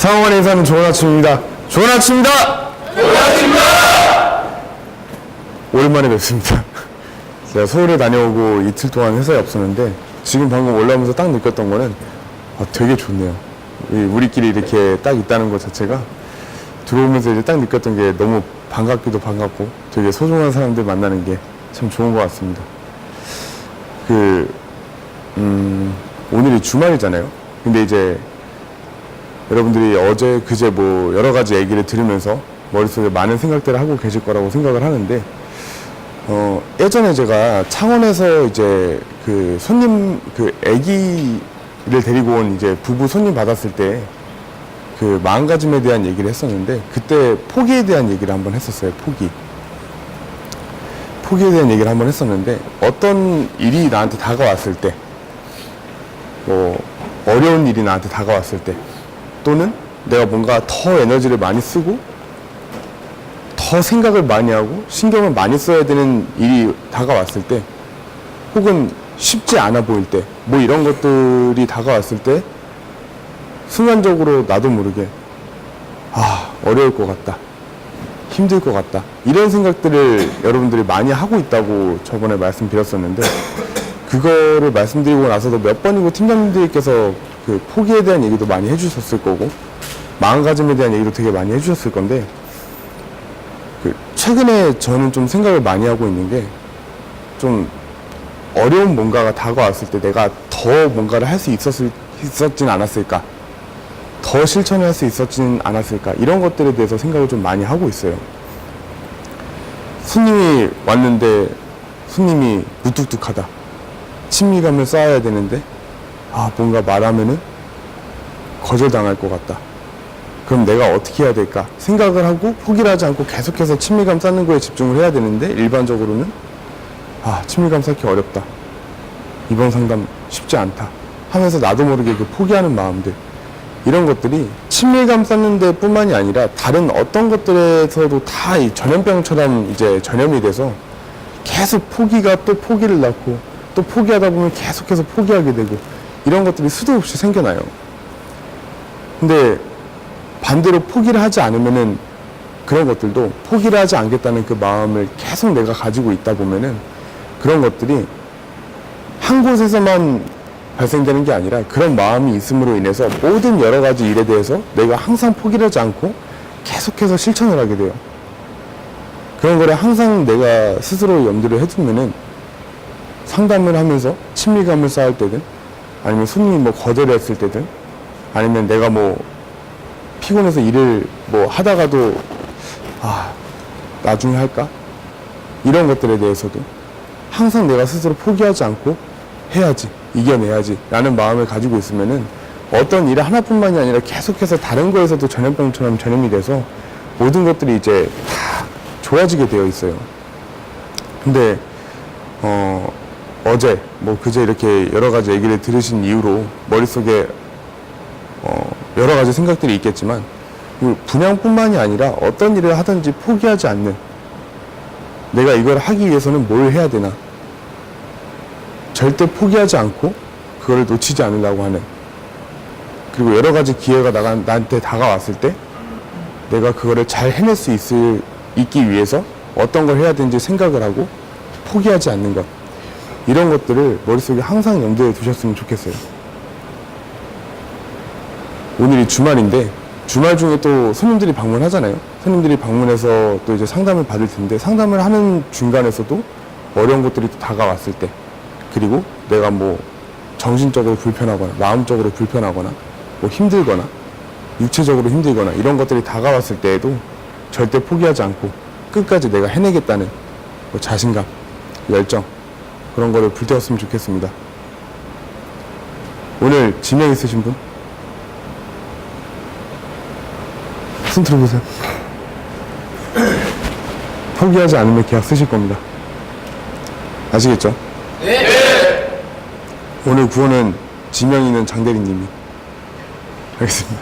창원에 사는 좋은 아침입니다. 좋은 아침입니다. 좋은 아침입니다. 오랜만에 뵙습니다. 제가 서울에 다녀오고 이틀 동안 회사에 없었는데 지금 방금 올라오면서 딱 느꼈던 거는 되게 좋네요. 우리끼리 이렇게 딱 있다는 것 자체가 들어오면서 이제 딱 느꼈던 게 너무 반갑기도 반갑고 되게 소중한 사람들 만나는 게 참 좋은 것 같습니다. 오늘이 주말이잖아요. 근데 이제 여러분들이 어제 그제 뭐 여러 가지 얘기를 들으면서 머릿속에 많은 생각들을 하고 계실 거라고 생각을 하는데 예전에 제가 창원에서 이제 그 손님 아기를 데리고 온 이제 부부 손님 받았을 때 그 마음가짐에 대한 얘기를 했었는데 그때 포기에 대한 얘기를 한번 했었어요. 포기에 대한 얘기를 한번 했었는데 어떤 일이 나한테 다가왔을 때 뭐 어려운 일이 나한테 다가왔을 때 또는 내가 뭔가 더 에너지를 많이 쓰고 더 생각을 많이 하고 신경을 많이 써야 되는 일이 다가왔을 때 혹은 쉽지 않아 보일 때 뭐 이런 것들이 다가왔을 때 순간적으로 나도 모르게 어려울 것 같다, 힘들 것 같다 이런 생각들을 여러분들이 많이 하고 있다고 저번에 말씀드렸었는데 그거를 말씀드리고 나서도 몇 번이고 팀장님들께서 그 포기에 대한 얘기도 많이 해주셨을 거고 마음가짐에 대한 얘기도 되게 많이 해주셨을 건데 최근에 저는 좀 생각을 많이 하고 있는 게 좀 어려운 뭔가가 다가왔을 때 내가 더 뭔가를 할 수 있었진 않았을까, 더 실천을 할 수 있었진 않았을까 이런 것들에 대해서 생각을 좀 많이 하고 있어요. 손님이 왔는데 손님이 무뚝뚝하다, 친밀감을 쌓아야 되는데 뭔가 말하면은 거절당할 것 같다. 그럼 내가 어떻게 해야 될까 생각을 하고 포기를 하지 않고 계속해서 친밀감 쌓는 거에 집중을 해야 되는데 일반적으로는 친밀감 쌓기 어렵다, 이번 상담 쉽지 않다 하면서 나도 모르게 그 포기하는 마음들, 이런 것들이 친밀감 쌓는 데 뿐만이 아니라 다른 어떤 것들에서도 다 이 전염병처럼 이제 전염이 돼서 계속 포기가 또 포기를 낳고 또 포기하다 보면 계속해서 포기하게 되고 이런 것들이 수도 없이 생겨나요. 근데 반대로 포기를 하지 않으면은 그런 것들도 포기를 하지 않겠다는 그 마음을 계속 내가 가지고 있다 보면은 그런 것들이 한 곳에서만 발생되는 게 아니라 그런 마음이 있음으로 인해서 모든 여러 가지 일에 대해서 내가 항상 포기를 하지 않고 계속해서 실천을 하게 돼요. 그런 거를 항상 내가 스스로 염두를 해두면은 상담을 하면서 친밀감을 쌓을 때든 아니면 손님이 뭐 거절을 했을 때든 아니면 내가 뭐 피곤해서 일을 뭐 하다가도 나중에 할까? 이런 것들에 대해서도 항상 내가 스스로 포기하지 않고 해야지, 이겨내야지 라는 마음을 가지고 있으면은 어떤 일 하나뿐만이 아니라 계속해서 다른 거에서도 전염병처럼 전염이 돼서 모든 것들이 이제 다 좋아지게 되어 있어요. 근데 어제 뭐 그제 이렇게 여러 가지 얘기를 들으신 이후로 머릿속에 여러 가지 생각들이 있겠지만 분양뿐만이 아니라 어떤 일을 하든지 포기하지 않는, 내가 이걸 하기 위해서는 뭘 해야 되나, 절대 포기하지 않고 그걸 놓치지 않으려고 하는, 그리고 여러 가지 기회가 나한테 다가왔을 때 내가 그거를 잘 해낼 수 있기 위해서 어떤 걸 해야 되는지 생각을 하고 포기하지 않는 것, 이런 것들을 머릿속에 항상 염두에 두셨으면 좋겠어요. 오늘이 주말인데 주말 중에 또 손님들이 방문하잖아요. 손님들이 방문해서 또 이제 상담을 받을 텐데 상담을 하는 중간에서도 어려운 것들이 또 다가왔을 때, 그리고 내가 뭐 정신적으로 불편하거나 마음적으로 불편하거나 뭐 힘들거나 육체적으로 힘들거나 이런 것들이 다가왔을 때에도 절대 포기하지 않고 끝까지 내가 해내겠다는 뭐 자신감, 열정, 그런 거를 불태웠으면 좋겠습니다. 오늘 지명 있으신 분? 손 들어보세요. 포기하지 않으면 계약 쓰실 겁니다. 아시겠죠? 네! 오늘 구호는 지명 있는 장대리님이. 알겠습니다.